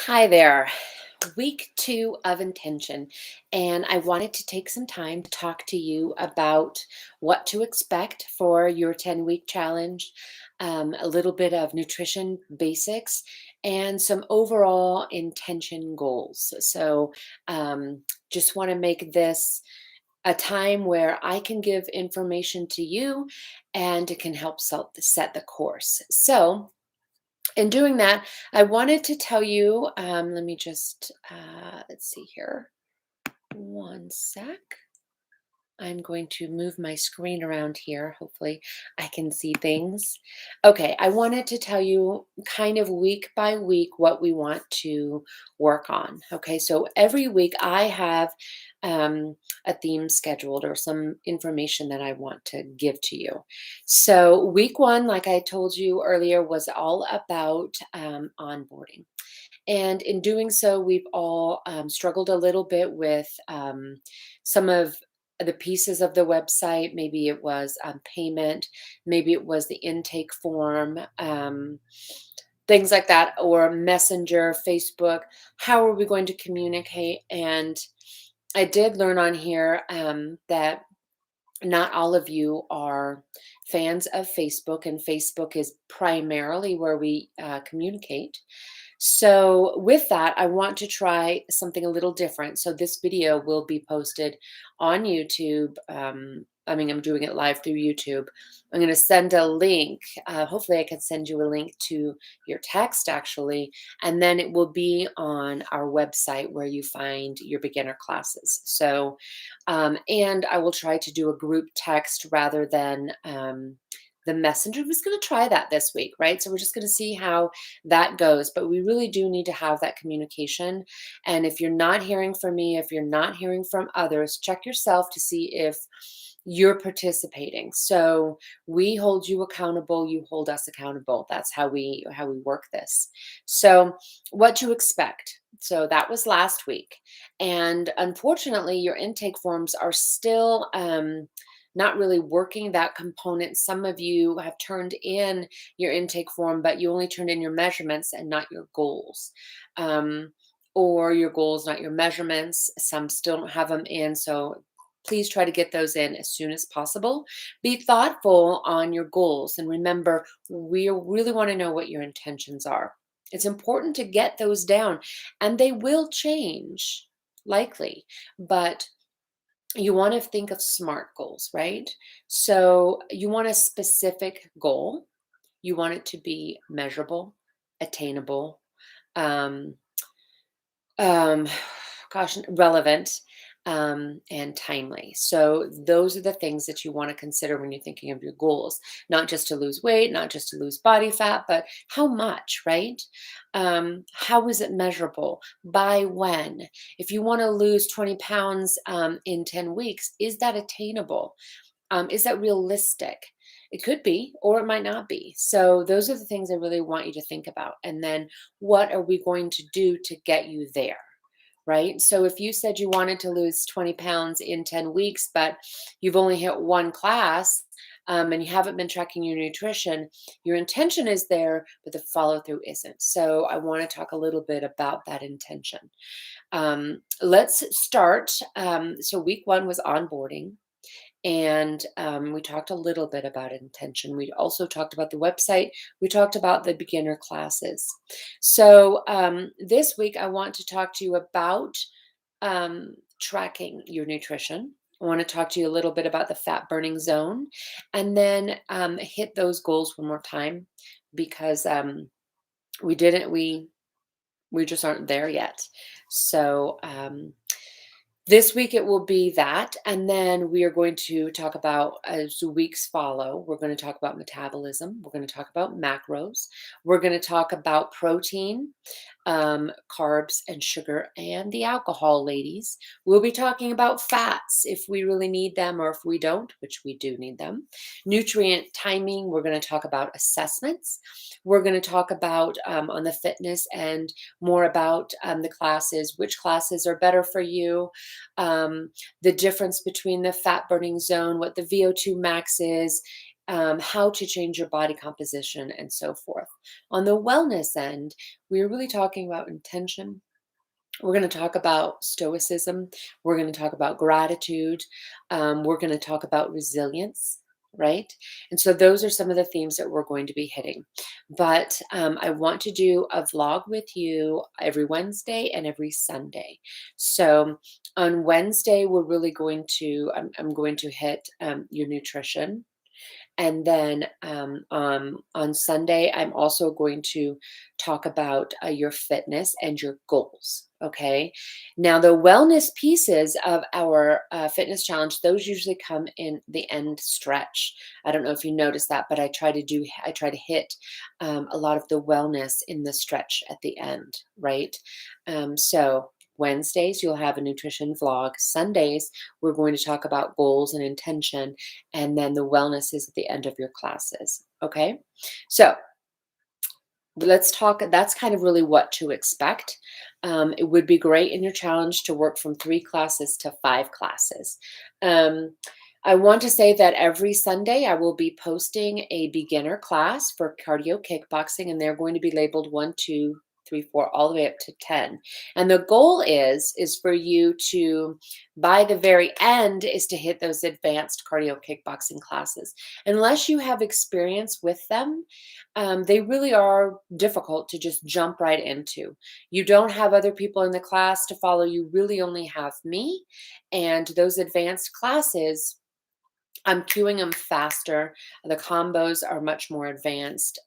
Hi there. Week 2 of intention, and I wanted to take some time to talk to you about what to expect for your 10-week challenge, a little bit of nutrition basics, and some overall intention goals. Just want to make this a time where I can give information to you and it can help set the course. In doing that, I wanted to tell you, let me just, let's see here, one sec. I'm going to move my screen around here. Hopefully, I can see things. Okay, I wanted to tell you kind of week by week what we want to work on. Okay, so every week I have a theme scheduled or some information that I want to give to you. So, week one, like I told you earlier, was all about onboarding. And in doing so, we've all struggled a little bit with some of the pieces of the website. Maybe it was payment, maybe it was the intake form, things like that, or Messenger, Facebook. How are we going to communicate? And I did learn on here that not all of you are fans of Facebook, and Facebook is primarily where we communicate. So, with that, I want to try something a little different. So, this video will be posted on YouTube. I'm doing it live through YouTube. I'm going to send a link. Hopefully, I can send you a link to your text actually, and then it will be on our website where you find your beginner classes. And I will try to do a group text rather than the messenger. I'm just going to try that this week, right? So we're just going to see how that goes. But we really do need to have that communication. And if you're not hearing from me, if you're not hearing from others, check yourself to see if you're participating. So we hold you accountable, you hold us accountable. That's how we work this. So what to expect. So that was last week. And unfortunately, your intake forms are still not really working that component. Some of you have turned in your intake form, but you only turned in your measurements and not your goals. Um, or your goals, not your measurements. Some still don't have them in. So please try to get those in as soon as possible. Be thoughtful on your goals. And remember, we really want to know what your intentions are. It's important to get those down, and they will change likely, but you want to think of SMART goals, right? So you want a specific goal, you want it to be measurable, attainable, um, um, relevant, and timely. So those are the things that you want to consider when you're thinking of your goals. Not just to lose weight, not just to lose body fat, but how much, right? How is it measurable? By when? If you want to lose 20 pounds in 10 weeks, is that attainable? Is that realistic? It could be, or it might not be. So, those are the things I really want you to think about. And then, what are we going to do to get you there? Right? So, if you said you wanted to lose 20 pounds in 10 weeks, but you've only hit one class and you haven't been tracking your nutrition, your intention is there, but the follow through isn't. So, I want to talk a little bit about that intention. Let's start. So, week one was onboarding. And we talked a little bit about intention. We also talked about the website. We talked about the beginner classes. So this week, I want to talk to you about tracking your nutrition. I want to talk to you a little bit about the fat burning zone, and then hit those goals one more time because we didn't. We just aren't there yet. So this week it will be that, and then we are going to talk about, as the weeks follow, we're going to talk about metabolism, we're going to talk about macros, we're going to talk about protein, carbs and sugar, and the alcohol, ladies. We'll be talking about fats if we really need them or if we don't, which we do need them. Nutrient timing, we're going to talk about assessments. We're going to talk about on the fitness and more about the classes, which classes are better for you, um, the difference between the fat burning zone, what the VO2 max is, how to change your body composition, and so forth. On the wellness end, we're really talking about intention. We're going to talk about stoicism. We're going to talk about gratitude. We're going to talk about resilience, right? And so those are some of the themes that we're going to be hitting. But I want to do a vlog with you every Wednesday and every Sunday. So on Wednesday, we're really going to, I'm going to hit your nutrition. And then on Sunday, I'm also going to talk about your fitness and your goals. Okay. Now, the wellness pieces of our fitness challenge, those usually come in the end stretch. I don't know if you noticed that, but I try to hit a lot of the wellness in the stretch at the end, right? So Wednesdays, you'll have a nutrition vlog. Sundays, we're going to talk about goals and intention, and then the wellness is at the end of your classes. Okay. So let's talk. That's kind of really what to expect. It would be great in your challenge to work from 3 classes to 5 classes. Um, I want to say that every Sunday I will be posting a beginner class for cardio kickboxing, and they're going to be labeled 1, 2, 3, 4, all the way up to 10. And the goal is for you to, by the very end, is to hit those advanced cardio kickboxing classes. Unless you have experience with them, they really are difficult to just jump right into. You don't have other people in the class to follow. You really only have me. And those advanced classes, I'm queuing them faster. The combos are much more advanced.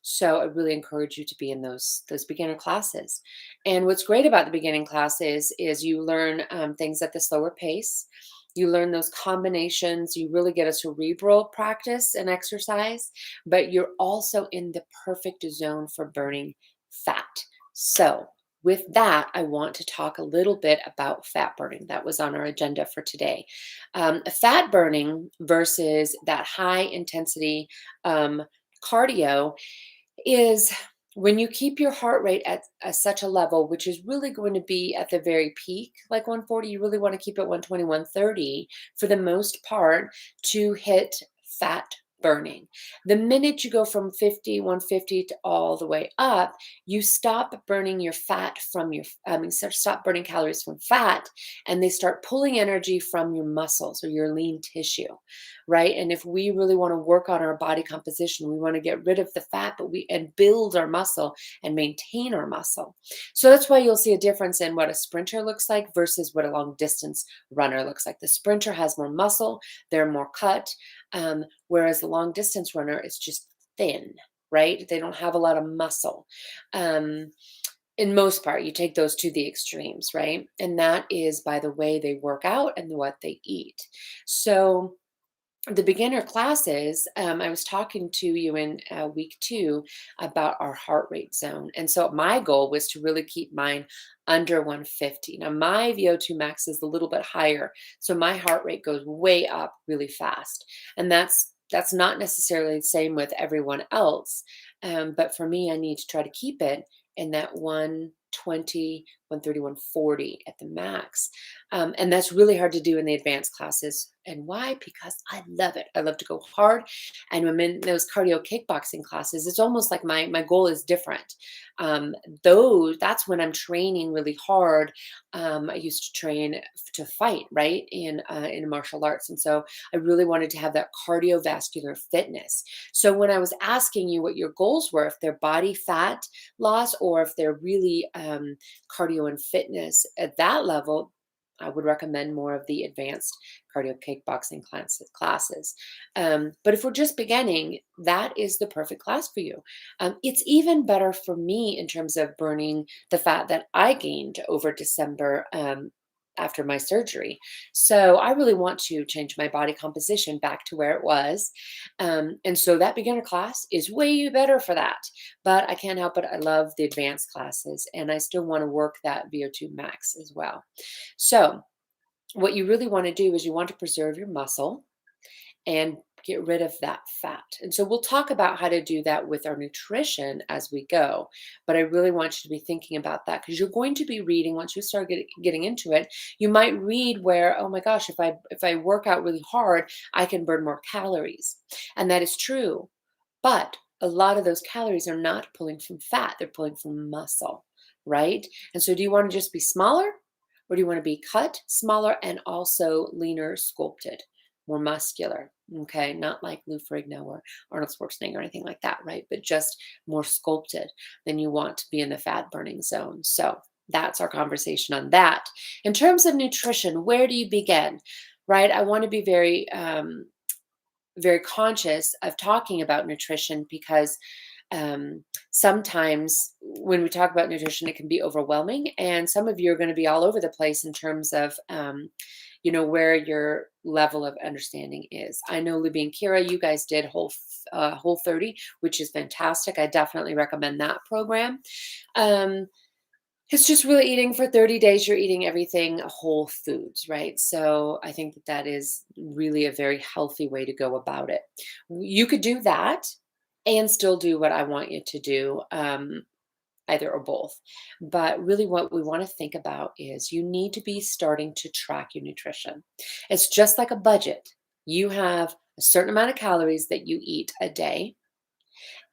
So I really encourage you to be in those beginner classes. And what's great about the beginning classes is you learn things at the slower pace. You learn those combinations. You really get a cerebral practice and exercise, but you're also in the perfect zone for burning fat. So with that, I want to talk a little bit about fat burning. That was on our agenda for today. Fat burning versus that high intensity cardio is when you keep your heart rate at such a level, which is really going to be at the very peak, like 140, you really want to keep it 120, 130 for the most part to hit fat burning. The minute you go from 50, 150 to all the way up, you stop burning your fat from your, stop burning calories from fat, and they start pulling energy from your muscles or your lean tissue, right? And if we really want to work on our body composition, we want to get rid of the fat, and build our muscle and maintain our muscle. So that's why you'll see a difference in what a sprinter looks like versus what a long distance runner looks like. The sprinter has more muscle, they're more cut, whereas the long distance runner is just thin, right? They don't have a lot of muscle. In most part, you take those to the extremes, right? And that is by the way they work out and what they eat. So the beginner classes, I was talking to you in week 2 about our heart rate zone. And so my goal was to really keep mine under 150. Now, my VO2 max is a little bit higher. So my heart rate goes way up really fast. And that's not necessarily the same with everyone else. But for me, I need to try to keep it in that 120, 130, 140 at the max. And that's really hard to do in the advanced classes. And why? Because I love it. I love to go hard. And when I'm in those cardio kickboxing classes, it's almost like my goal is different. That's when I'm training really hard. I used to train to fight, right, in martial arts. And so I really wanted to have that cardiovascular fitness. So when I was asking you what your goals were, if they're body fat loss or if they're really cardio and fitness at that level, I would recommend more of the advanced cardio kickboxing classes. But if we're just beginning, that is the perfect class for you. It's even better for me in terms of burning the fat that I gained over December after my surgery. So I really want to change my body composition back to where it was. And so that beginner class is way better for that. But I can't help it. I love the advanced classes and I still want to work that VO2 max as well. So what you really want to do is you want to preserve your muscle and get rid of that fat. And so we'll talk about how to do that with our nutrition as we go. But I really want you to be thinking about that because you're going to be reading once you start getting into it. You might read where, oh my gosh, if I work out really hard, I can burn more calories. And that is true. But a lot of those calories are not pulling from fat, they're pulling from muscle, right? And so do you want to just be smaller or do you want to be cut smaller and also leaner, sculpted, more muscular? Okay, not like Lou Ferrigno or Arnold Schwarzenegger or anything like that, right? But just more sculpted than you want to be in the fat burning zone. So that's our conversation on that. In terms of nutrition, where do you begin? Right? I want to be very conscious of talking about nutrition because sometimes when we talk about nutrition, it can be overwhelming. And some of you are going to be all over the place in terms of, where your level of understanding is. I know Libby and Kira, you guys did Whole 30, which is fantastic. I definitely recommend that program. It's just really eating for 30 days. You're eating everything whole foods, right? So I think that is really a very healthy way to go about it. You could do that and still do what I want you to do, either or both. But really, what we want to think about is you need to be starting to track your nutrition. It's just like a budget. You have a certain amount of calories that you eat a day,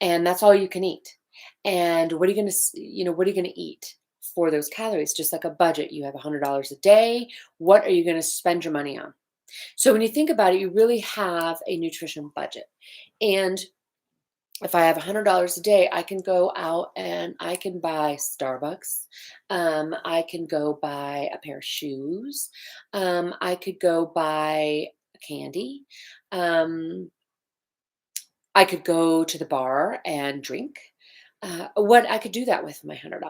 and that's all you can eat. And what are you going to, what are you going to eat for those calories? Just like a budget, you have $100 a day. What are you going to spend your money on? So when you think about it, you really have a nutrition budget. And if I have $100 a day, I can go out and I can buy Starbucks. I can go buy a pair of shoes. I could go buy candy. Um, I could go to the bar and drink. What I could do that with my $100.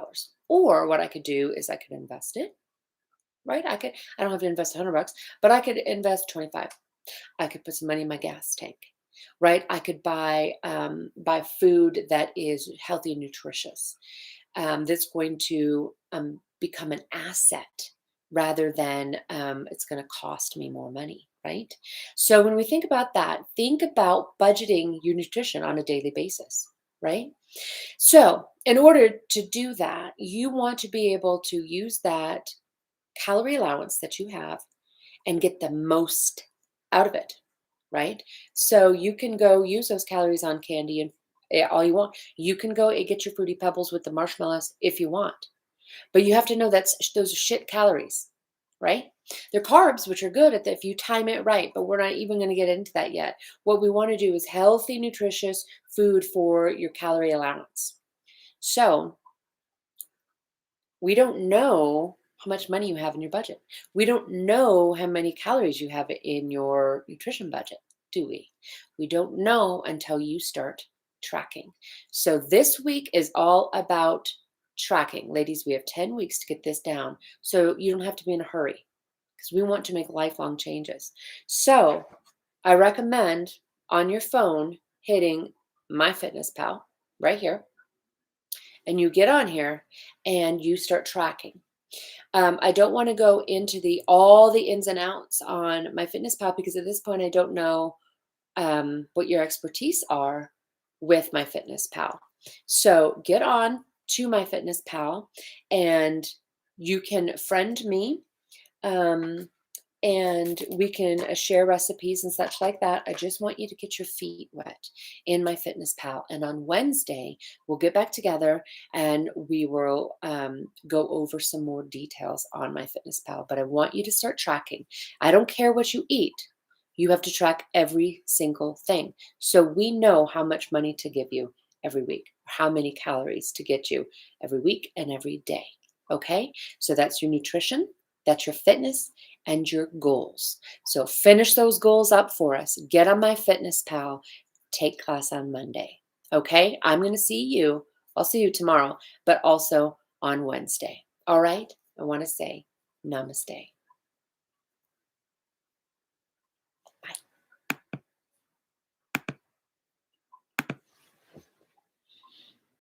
Or what I could do is I could invest it, right? I don't have to invest $100, but I could invest 25. I could put some money in my gas tank, right? I could buy food that is healthy and nutritious. That's going to become an asset rather than it's going to cost me more money, right? So when we think about that, think about budgeting your nutrition on a daily basis, right? So in order to do that, you want to be able to use that calorie allowance that you have and get the most out of it, right? So you can go use those calories on candy and all you want. You can go and get your Fruity Pebbles with the marshmallows if you want. But you have to know those are shit calories, right? They're carbs, which are good if you time it right, but we're not even going to get into that yet. What we want to do is healthy, nutritious food for your calorie allowance. So we don't know how much money you have in your budget. We don't know how many calories you have in your nutrition budget, do we? We don't know until you start tracking. So this week is all about tracking. Ladies, we have 10 weeks to get this down. So you don't have to be in a hurry because we want to make lifelong changes. So I recommend on your phone hitting MyFitnessPal right here. And you get on here and you start tracking. I don't want to go into all the ins and outs on MyFitnessPal because at this point I don't know what your expertise are with MyFitnessPal. So get on to MyFitnessPal and you can friend me. And we can share recipes and such like that. I just want you to get your feet wet in MyFitnessPal. And on Wednesday, we'll get back together and we will go over some more details on MyFitnessPal. But I want you to start tracking. I don't care what you eat. You have to track every single thing. So we know how much money to give you every week, how many calories to get you every week and every day. Okay? So that's your nutrition, that's your fitness, and your goals. So finish those goals up for us. Get on MyFitnessPal. Take class on Monday. Okay? I'm going to see you. I'll see you tomorrow, but also on Wednesday. All right? I want to say namaste.